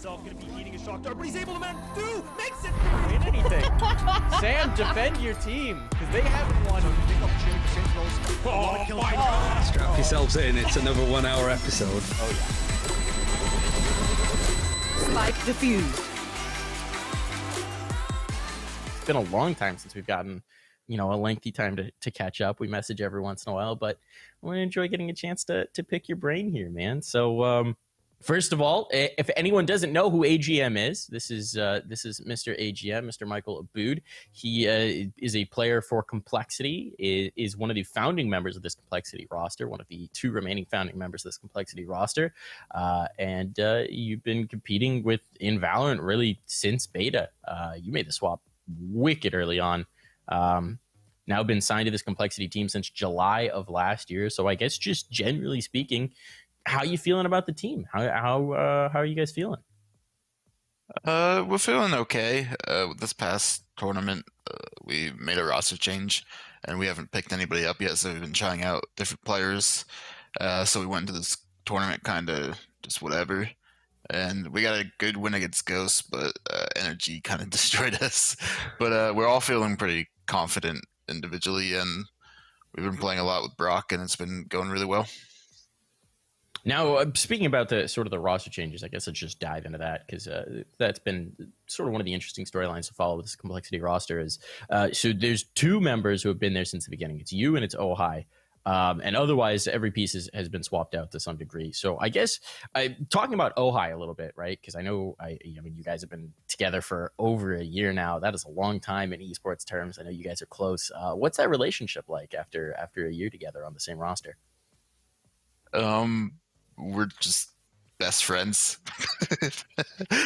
himself, gonna be eating a shock dart, but he's able to makes it. Win anything. Sam, defend your team, because they haven't won. Strap yourselves in, it's another 1 hour episode. Oh yeah. Spike defused. It's been a long time since we've gotten, a lengthy time to catch up. We message every once in a while, but I want to enjoy getting a chance to pick your brain here, man. So first of all, if anyone doesn't know who AGM is, this is Mr. AGM, Mr. Michael Abood. He is a player for Complexity, is one of the founding members of this Complexity roster, one of the 2 remaining founding members of this Complexity roster. And you've been competing in Valorant really since beta. You made the swap wicked early on. Now been signed to this Complexity team since July of last year. So I guess just generally speaking, how are you feeling about the team? How are you guys feeling? We're feeling okay. This past tournament, we made a roster change, and we haven't picked anybody up yet, so we've been trying out different players. So we went into this tournament kind of just whatever, and we got a good win against Ghost, but energy kind of destroyed us. But we're all feeling pretty confident individually, and we've been playing a lot with Brock, and it's been going really well. Now, speaking about the sort of the roster changes, I guess let's just dive into that, because that's been sort of one of the interesting storylines to follow with this Complexity roster. Is so there's 2 members who have been there since the beginning. It's you and it's ohai. And otherwise, every piece has been swapped out to some degree. So I guess talking about ohai a little bit, right? Because I know, you guys have been together for over a year now. That is a long time in esports terms. I know you guys are close. What's that relationship like after a year together on the same roster? We're just best friends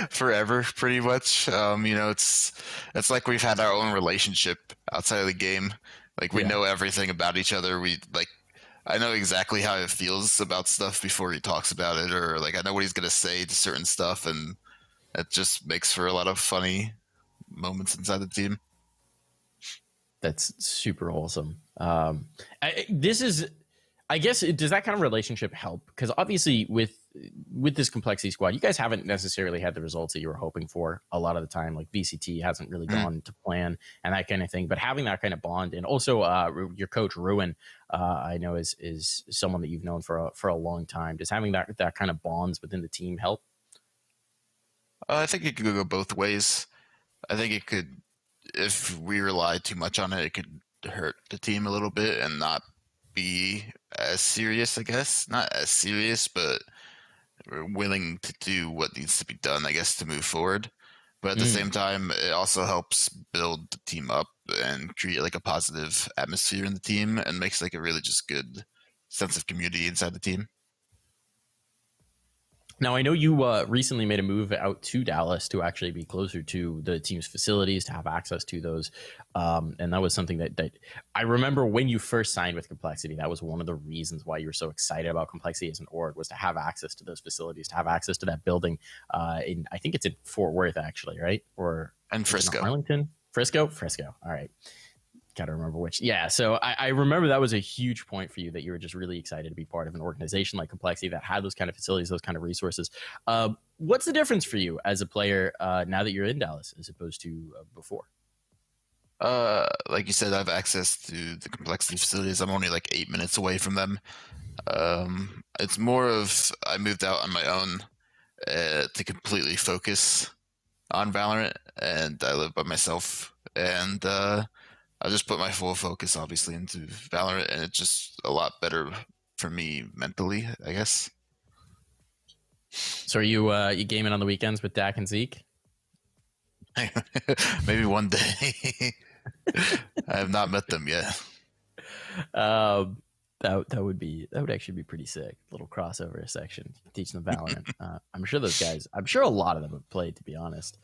forever, pretty much. It's like we've had our own relationship outside of the game. Like we know everything about each other. I know exactly how it feels about stuff before he talks about it, or like I know what he's gonna say to certain stuff, and it just makes for a lot of funny moments inside the team. That's super wholesome. I guess, does that kind of relationship help? Because obviously with this Complexity squad, you guys haven't necessarily had the results that you were hoping for a lot of the time. Like VCT hasn't really gone to plan and that kind of thing. But having that kind of bond, and also your coach Ruin, I know is someone that you've known for a long time. Does having that kind of bonds within the team help? I think it could go both ways. I think it could, if we rely too much on it, it could hurt the team a little bit and not be as serious, I guess. Not as serious, but we're willing to do what needs to be done, I guess, to move forward. But at the same time, it also helps build the team up and create like a positive atmosphere in the team, and makes like a really just good sense of community inside the team. Now, I know you recently made a move out to Dallas to actually be closer to the team's facilities, to have access to those. And that was something that I remember when you first signed with Complexity. That was one of the reasons why you were so excited about Complexity as an org, was to have access to those facilities, to have access to that building. I think it's in Fort Worth, actually, right? And Frisco. Arlington? Frisco. All right. Gotta remember which. Yeah, so I remember that was a huge point for you, that you were just really excited to be part of an organization like Complexity that had those kind of facilities, those kind of resources. What's the difference for you as a player now that you're in Dallas as opposed to before? Like you said, I have access to the Complexity facilities. I'm only like 8 minutes away from them. It's more of I moved out on my own to completely focus on Valorant, and I live by myself, and I just put my full focus, obviously, into Valorant, and it's just a lot better for me mentally, I guess. So are you gaming on the weekends with Dak and Zeke? Maybe one day. I have not met them yet. That would actually be pretty sick. Little crossover section, teach them Valorant. I'm sure those guys. I'm sure a lot of them have played, to be honest.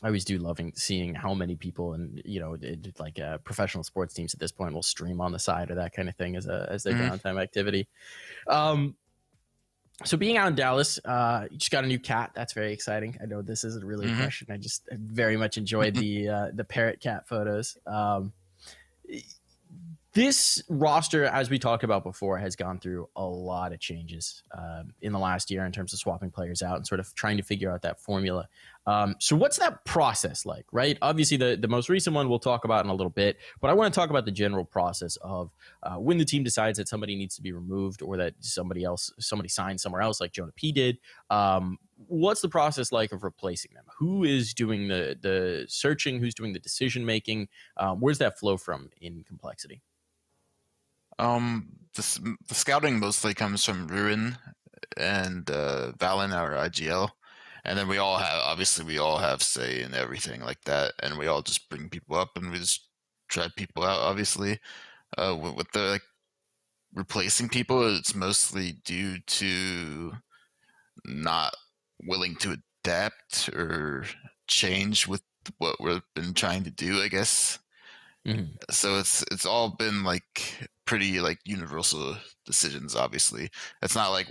I always do loving seeing how many people, and like professional sports teams at this point will stream on the side or that kind of thing as their downtime activity. So being out in Dallas, you just got a new cat. That's very exciting. I know this isn't really a question. I just very much enjoyed the parrot cat photos. This roster, as we talked about before, has gone through a lot of changes in the last year in terms of swapping players out and sort of trying to figure out that formula. So what's that process like, right? Obviously, the most recent one we'll talk about in a little bit, but I want to talk about the general process of when the team decides that somebody needs to be removed or that somebody signs somewhere else like Jonah P did. What's the process like of replacing them? Who is doing the searching? Who's doing the decision making? Where's that flow from in Complexity? The scouting mostly comes from Ruin and Valen, our IGL, and then we all have say in everything like that, and we all just bring people up and we just try people out. Obviously, with the like replacing people, it's mostly due to not willing to adapt or change with what we've been trying to do, I guess. Mm-hmm. So it's all been like pretty like universal decisions. Obviously, it's not like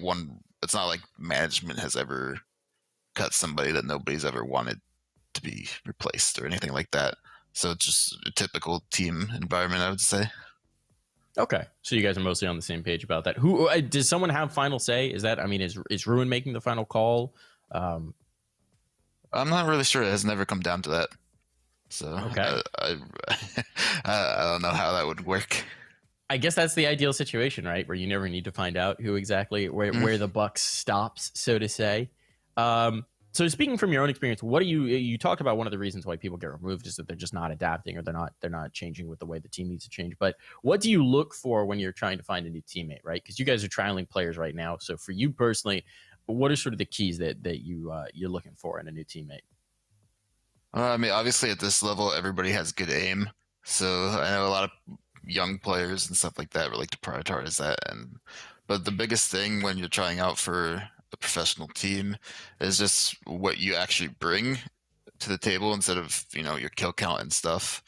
management has ever cut somebody that nobody's ever wanted to be replaced or anything like that. So it's just a typical team environment, I would say. Okay, so you guys are mostly on the same page about that. Who does someone have final say? Is that, I mean, is Ruin making the final call? I'm not really sure. It has never come down to that. So okay. I don't know how that would work. I guess that's the ideal situation, right? Where you never need to find out who exactly where the buck stops, so to say. So speaking from your own experience, what do you talked about one of the reasons why people get removed is that they're just not adapting or they're not changing with the way the team needs to change. But what do you look for when you're trying to find a new teammate, right? Because you guys are trialing players right now. So for you personally, what are sort of the keys that you're looking for in a new teammate? I mean, obviously at this level, everybody has good aim. So I know a lot of young players and stuff like that would like to prioritize that. But the biggest thing when you're trying out for a professional team is just what you actually bring to the table instead of, your kill count and stuff.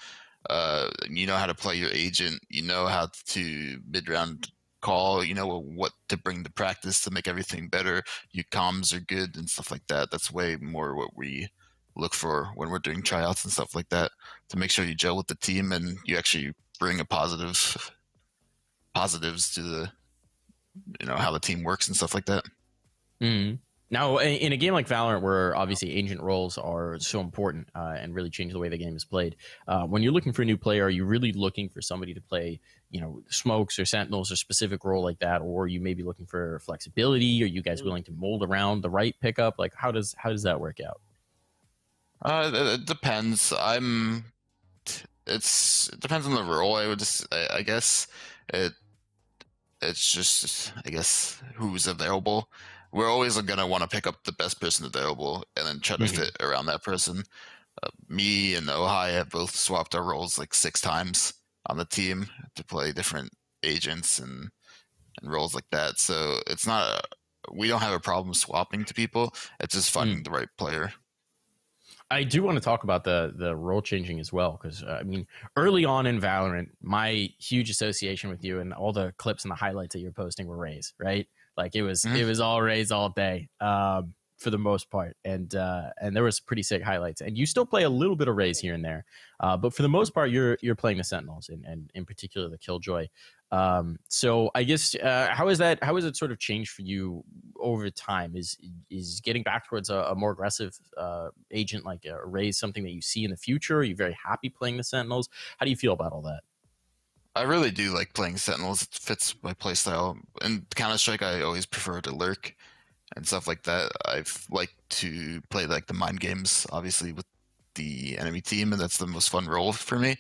You know how to play your agent. You know how to mid-round call. You know what to bring to practice to make everything better. Your comms are good and stuff like that. That's way more what we look for when we're doing tryouts and stuff like that, to make sure you gel with the team and you actually bring positives to the how the team works and stuff like that. Mm-hmm. Now, in a game like Valorant, where obviously agent roles are so important and really change the way the game is played, when you're looking for a new player, are you really looking for somebody to play, smokes or sentinels or specific role like that, or are you maybe looking for flexibility? Are you guys willing to mold around the right pickup? Like, how does that work out? It depends. It depends on the role. I guess it's just, I guess, who's available. We're always gonna want to pick up the best person available and then try to fit around that person. Me and ohai have both swapped our roles like 6 times on the team to play different agents and roles like that. So it's not we don't have a problem swapping to people. It's just finding the right player. I do want to talk about the role changing as well, because I mean, early on in Valorant, my huge association with you and all the clips and the highlights that you're posting were Raze, right? Like it was all Raze all day for the most part, and there was pretty sick highlights. And you still play a little bit of Raze here and there, but for the most part, you're playing the Sentinels and in particular the Killjoy. So I guess how has it sort of changed for you over time? Is getting back towards a more aggressive agent like a Raze something that you see in the future? Are you very happy playing the Sentinels? How do you feel about all that? I really do like playing Sentinels. It fits my playstyle. In Counter-Strike, I always prefer to lurk and stuff like that. I've liked to play like the mind games, obviously, with the enemy team, and that's the most fun role for me.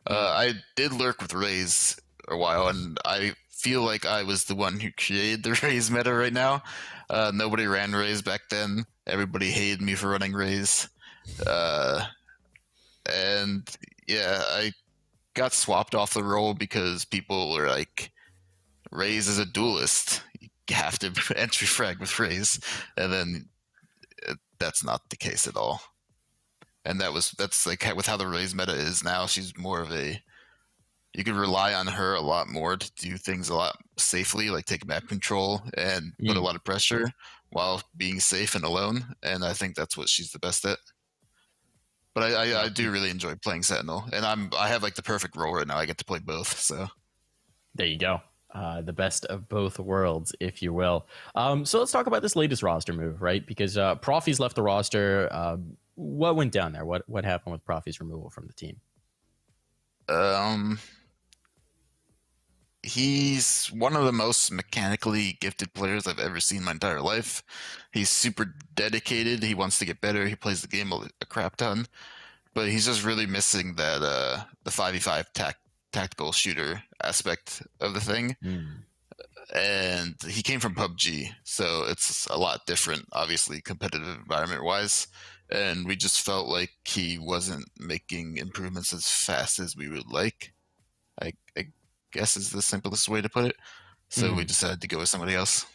I did lurk with Raze a while, and I feel like I was the one who created the Raze meta right now. Nobody ran Raze back then. Everybody hated me for running Raze. And yeah, I got swapped off the role because people were like, Raze is a duelist. You have to entry frag with Raze. And then that's not the case at all. And that's like with how the Raze meta is now. She's more of you can rely on her a lot more to do things a lot safely, like take map control and put a lot of pressure while being safe and alone. And I think that's what she's the best at. But I do really enjoy playing Sentinel, and I have like the perfect role right now. I get to play both, so There you go. The best of both worlds, if you will. So let's talk about this latest roster move, right? Because Pr0phie's left the roster. What went down there? What happened with Pr0phie's removal from the team? He's one of the most mechanically gifted players I've ever seen in my entire life. He's super dedicated. He wants to get better. He plays the game a crap ton, but he's just really missing that the 5v5 tactical shooter aspect of the thing. And he came from PUBG, so it's a lot different, obviously, competitive environment wise. And we just felt like he wasn't making improvements as fast as we would like. I guess is the simplest way to put it. So we decided to go with somebody else.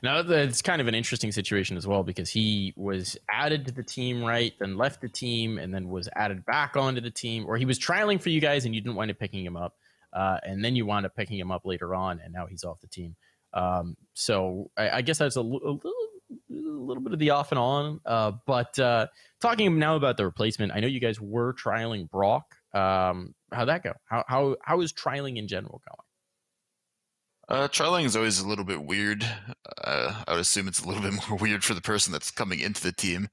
Now, it's kind of an interesting situation as well, because he was added to the team, right? Then left the team, and then was added back onto the team, or he was trialing for you guys and you didn't wind up picking him up. And then you wound up picking him up later on, and now he's off the team. So I guess that's a little bit of the off and on. But talking now about the replacement, I know you guys were trialing Brock. How'd that go? How is trialing in general going? Trialing is always a little bit weird. I would assume it's a little bit more weird for the person that's coming into the team.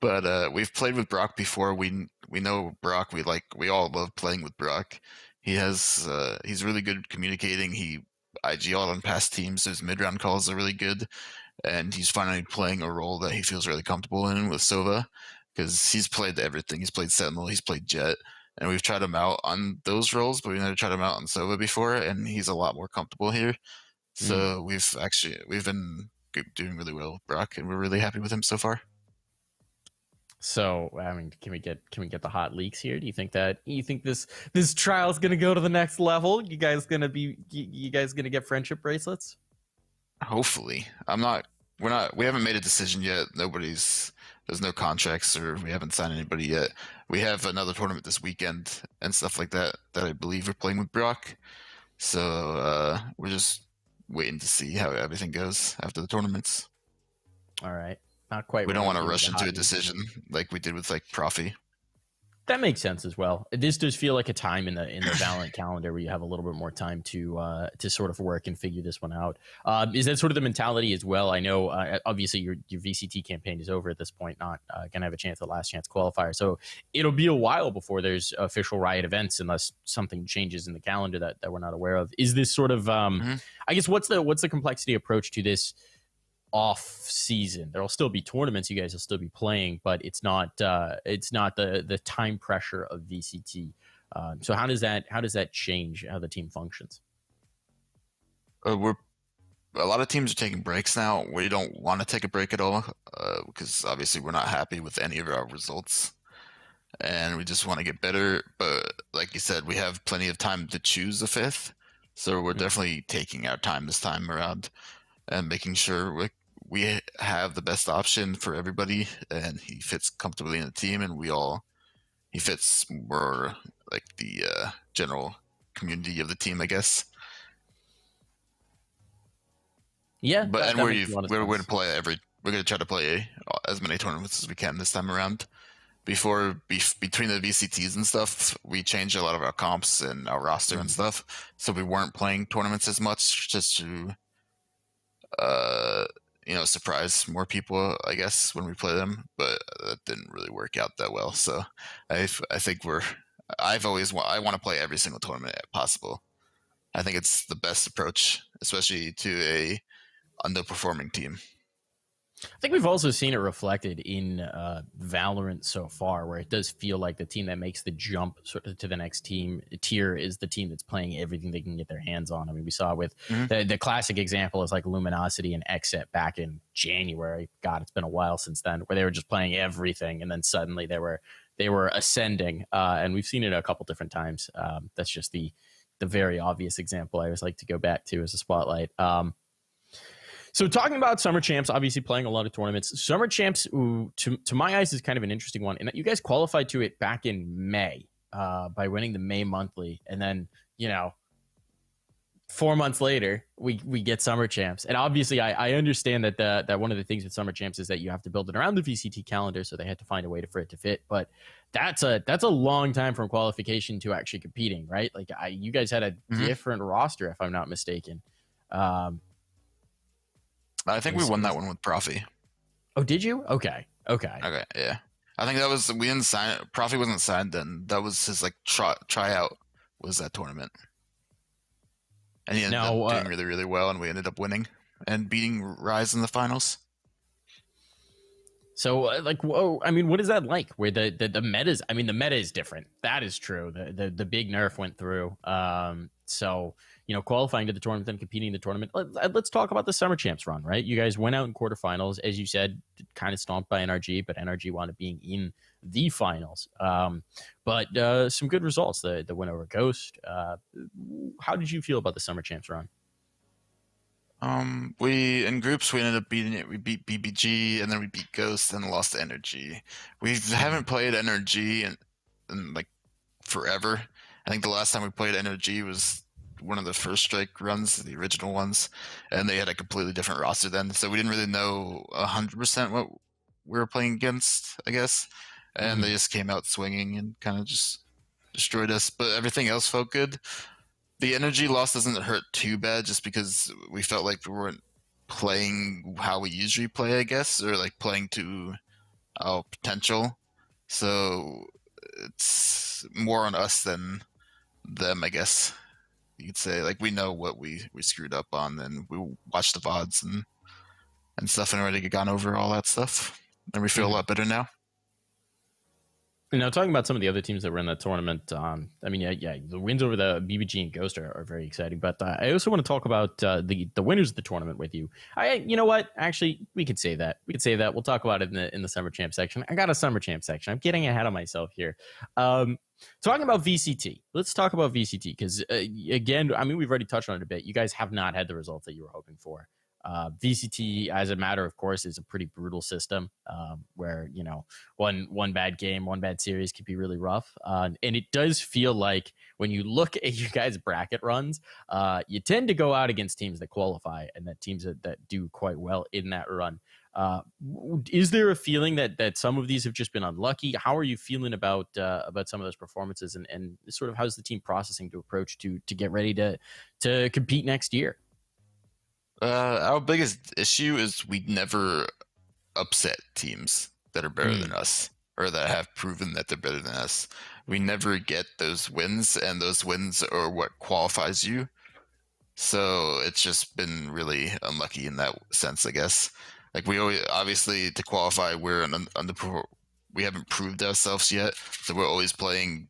But we've played with Brock before. We know Brock. We all love playing with Brock. He's really good at communicating. He IG'd on past teams. So his mid-round calls are really good, and he's finally playing a role that he feels really comfortable in with Sova, because he's played everything. He's played Sentinel. He's played Jet. And we've tried him out on those roles, but we've never tried him out on Sova before, and he's a lot more comfortable here. So we've been doing really well with Brock, and we're really happy with him so far. So, I mean, can we get the hot leaks here? Do you think this trial is going to go to the next level? You guys going to get friendship bracelets? Hopefully. We haven't made a decision yet. There's no contracts, or we haven't signed anybody yet. We have another tournament this weekend and stuff like that I believe we're playing with Brock. So we're just waiting to see how everything goes after the tournaments. All right. Not quite. We don't want to rush into a decision like we did with Pr0phie. That makes sense as well. This does feel like a time in the Valorant calendar where you have a little bit more time to sort of work and figure this one out. Is that sort of the mentality as well? I know obviously your VCT campaign is over at this point, not going to have a chance at last chance qualifier. So it'll be a while before there's official Riot events, unless something changes in the calendar that we're not aware of. Is this sort of I guess what's the Complexity approach to this off season? There'll still be tournaments, you guys will still be playing, but it's not the time pressure of VCT. So how does that change how the team functions? A lot of teams are taking breaks now. We don't want to take a break at all, because obviously we're not happy with any of our results, and we just want to get better. But like you said, we have plenty of time to choose a fifth, so we're definitely taking our time this time around and making sure we have the best option for everybody, and he fits comfortably in the team, and he fits more like the general community of the team, I guess. Yeah, but we're going to play we're going to try to play as many tournaments as we can this time around. Between the VCTs and stuff, we changed a lot of our comps and our roster and stuff, so we weren't playing tournaments as much, just to surprise more people, I guess, when we play them. But that didn't really work out that well. So I think I want to play every single tournament possible. I think it's the best approach, especially to a underperforming team. I think we've also seen it reflected in Valorant so far, where it does feel like the team that makes the jump sort of to the next tier is the team that's playing everything they can get their hands on. I mean, we saw with the classic example is like Luminosity and Exit back in January. God, it's been a while since then, where they were just playing everything, and then suddenly they were ascending. And we've seen it a couple different times. That's just the very obvious example I always like to go back to as a spotlight. So talking about Summer Champs, obviously playing a lot of tournaments. Summer Champs, to my eyes, is kind of an interesting one, in that you guys qualified to it back in May by winning the May monthly. And then, 4 months later, we get summer champs, and obviously, I understand that that one of the things with summer champs is that you have to build it around the VCT calendar, so they had to find a way for it to fit. But that's a long time from qualification to actually competing, right? Like you guys had a different roster, if I'm not mistaken. I think we won that one with Pr0phie. Oh, did you? Okay, yeah. I think that was we didn't sign it. Pr0phie wasn't signed then. That was his like tryout was that tournament. And he ended up doing really, really well, and we ended up winning and beating Raze in the finals. So, like, whoa, I mean, what is that like? Where the meta's, I mean, the meta is different. That is true. The big nerf went through. So, qualifying to the tournament, then competing in the tournament. Let's talk about the Summer Champs run, right? You guys went out in quarterfinals, as you said, kind of stomped by NRG, but NRG wound up being in the finals. But some good results. The win over Ghost. How did you feel about the Summer Champs run? We in groups we ended up beating it. We beat BBG and then we beat Ghost and lost to NRG. We haven't played NRG in like forever. I think the last time we played NRG was one of the first strike runs, the original ones, and they had a completely different roster then. So we didn't really know 100% what we were playing against, I guess. And they just came out swinging and kind of just destroyed us. But everything else felt good. The energy loss doesn't hurt too bad just because we felt like we weren't playing how we usually play, I guess, or like playing to our potential. So it's more on us than them, I guess you could say. Like we know what we screwed up on, and we watched the VODs and stuff and already gone over all that stuff. And we feel a lot better now. Now, talking about some of the other teams that were in that tournament, I mean, yeah, the wins over the BBG and Ghost are very exciting. But I also want to talk about the winners of the tournament with you. You know what? Actually, we could say that. We'll talk about it in the Summer Champ section. I got a Summer Champ section. I'm getting ahead of myself here. Talking about VCT, let's talk about VCT because again, I mean, we've already touched on it a bit. You guys have not had the results that you were hoping for. VCT, as a matter of course, is a pretty brutal system where one bad game, one bad series can be really rough, and it does feel like when you look at you guys' bracket runs, you tend to go out against teams that qualify and that teams that do quite well in that run. Is there a feeling that some of these have just been unlucky? How are you feeling about some of those performances, and sort of how's the team processing to approach to get ready to compete next year? Our biggest issue is we never upset teams that are better than us or that have proven that they're better than us. We never get those wins, and those wins are what qualifies you. So it's just been really unlucky in that sense, I guess. Like we always, obviously, to qualify, we're we haven't proved ourselves yet, so we're always playing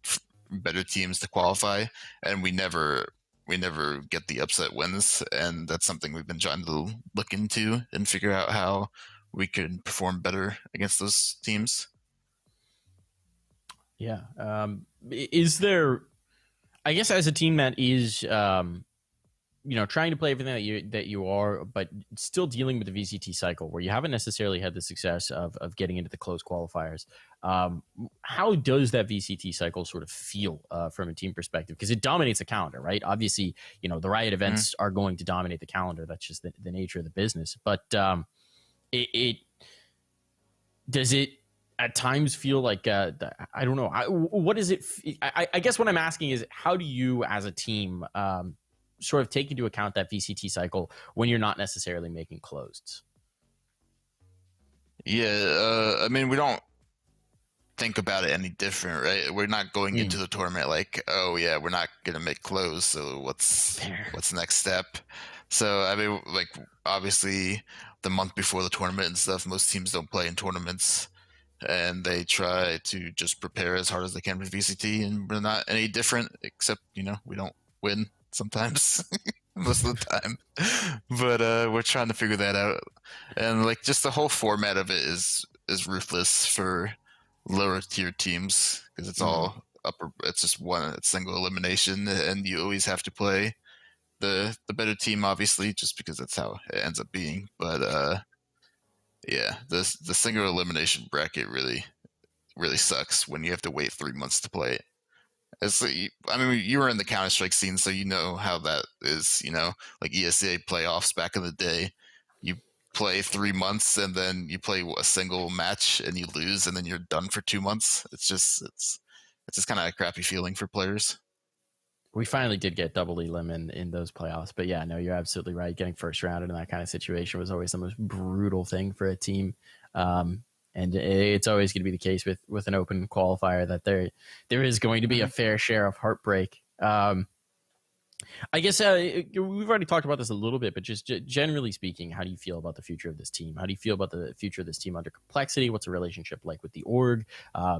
better teams to qualify, and we never get the upset wins, and that's something we've been trying to look into and figure out how we could perform better against those teams. Yeah. Is there, I guess, as a team that is, trying to play everything that you are, but still dealing with the VCT cycle where you haven't necessarily had the success of getting into the close qualifiers. How does that VCT cycle sort of feel from a team perspective? Because it dominates the calendar, right? Obviously, the Riot events are going to dominate the calendar. That's just the nature of the business. But it does it at times feel like I don't know. What is it? I guess what I'm asking is, how do you as a team sort of take into account that VCT cycle when you're not necessarily making closeds? Yeah, I mean, we don't think about it any different, right? We're not going into the tournament like, oh yeah, we're not gonna make close, so what's the next step? So I mean, like obviously the month before the tournament and stuff, most teams don't play in tournaments, and they try to just prepare as hard as they can with VCT, and we're not any different, except we don't win sometimes most of the time, but we're trying to figure that out. And like just the whole format of it is ruthless for lower tier teams because it's all upper, it's just it's single elimination, and you always have to play the better team, obviously, just because that's how it ends up being. But yeah, the single elimination bracket really sucks when you have to wait 3 months to play it, I mean, you were in the Counter Strike scene, so you know how that is. Like ESA playoffs back in the day, you play 3 months and then you play a single match and you lose, and then you're done for 2 months. It's just kind of a crappy feeling for players. We finally did get double elim in those playoffs, but yeah, no, you're absolutely right. Getting first rounded in that kind of situation was always the most brutal thing for a team. And it's always going to be the case with an open qualifier that there is going to be a fair share of heartbreak. I guess we've already talked about this a little bit, but just generally speaking, how do you feel about the future of this team? How do you feel about the future of this team under Complexity? What's the relationship like with the org?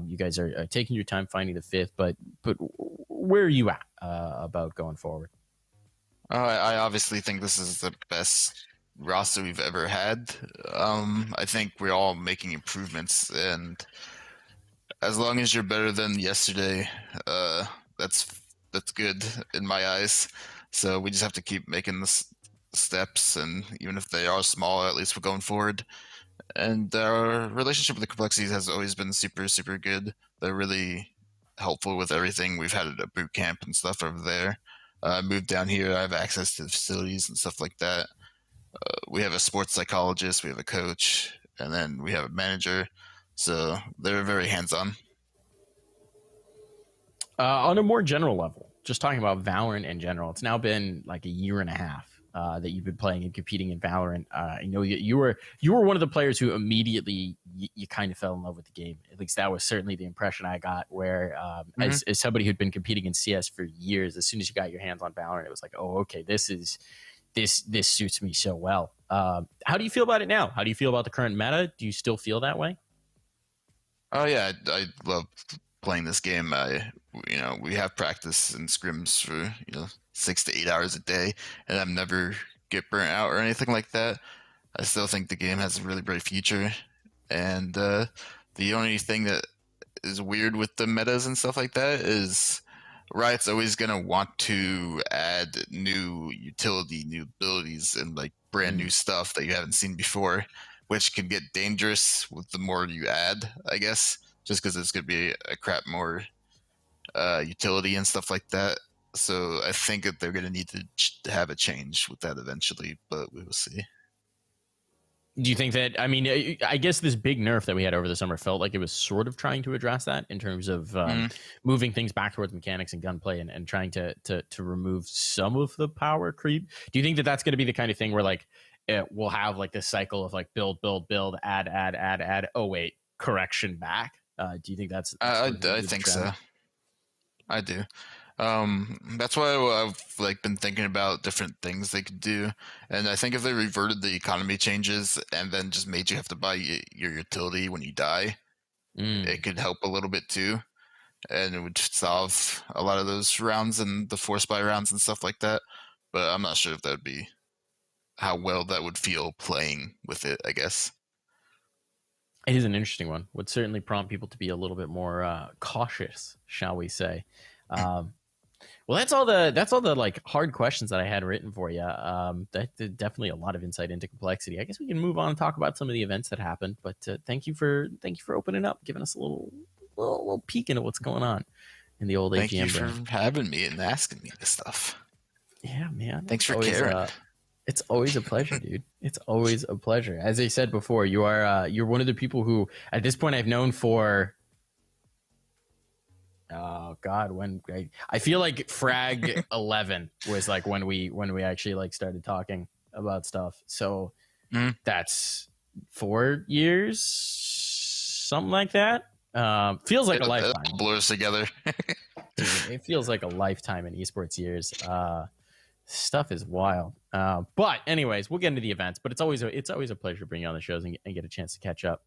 You guys are taking your time finding the fifth, but where are you at about going forward? I obviously think this is the best roster we've ever had. I think we're all making improvements, and as long as you're better than yesterday, that's good in my eyes. So we just have to keep making the steps, and even if they are small, at least we're going forward. And our relationship with the Complexities has always been super, super good. They're really helpful with everything. We've had a boot camp and stuff over there. I moved down here. I have access to the facilities and stuff like that. We have a sports psychologist, we have a coach, and then we have a manager. So they're very hands-on. On a more general level, just talking about Valorant in general, it's now been like a year and a half that you've been playing and competing in Valorant. You were one of the players who immediately you kind of fell in love with the game. At least that was certainly the impression I got. Where as somebody who'd been competing in CS for years, as soon as you got your hands on Valorant, it was like, oh, okay, this suits me so well. How do you feel about it now? How do you feel about the current meta? Do you still feel that way? Oh yeah, I love playing this game. We have practice and scrims for 6 to 8 hours a day, and I've never get burnt out or anything like that. I still think the game has a really bright future, and the only thing that is weird with the metas and stuff like that is Riot's always gonna want to add new utility, new abilities, and like brand new stuff that you haven't seen before, which can get dangerous with the more you add, I guess, just because it's gonna be a crap more utility and stuff like that. So I think that they're gonna need to have a change with that eventually, but we will see. Do you think that, I mean, I guess this big nerf that we had over the summer felt like it was sort of trying to address that in terms of moving things back towards mechanics and gunplay and trying to remove some of the power creep? Do you think that that's going to be the kind of thing where like we'll have like this cycle of like build, add, oh wait, correction back? Do you think that's I think so. I do. That's why I've like been thinking about different things they could do, and I think if they reverted the economy changes and then just made you have to buy your utility when you die, it could help a little bit too, and it would solve a lot of those rounds and the force buy rounds and stuff like that. But I'm not sure if that would be how well that would feel playing with it, I guess. It is an interesting one. Would certainly prompt people to be a little bit more cautious, shall we say. Well, that's all the like hard questions that I had written for you. That definitely a lot of insight into Complexity. I guess we can move on and talk about some of the events that happened. But thank you for opening up, giving us a little peek into what's going on in the old AGM. Thank you for having me and asking me this stuff. Yeah, man. Thanks for caring. It's always a pleasure, dude. It's always a pleasure. As I said before, you're one of the people who, at this point, I've known for. Oh God, when I feel like Frag 11 was like when we actually like started talking about stuff. So that's 4 years, something like that. Feels like a lifetime. It blurs together. Dude, it feels like a lifetime in esports years. Stuff is wild. But anyways, we'll get into the events. But it's always a pleasure to bring you on the shows and get a chance to catch up.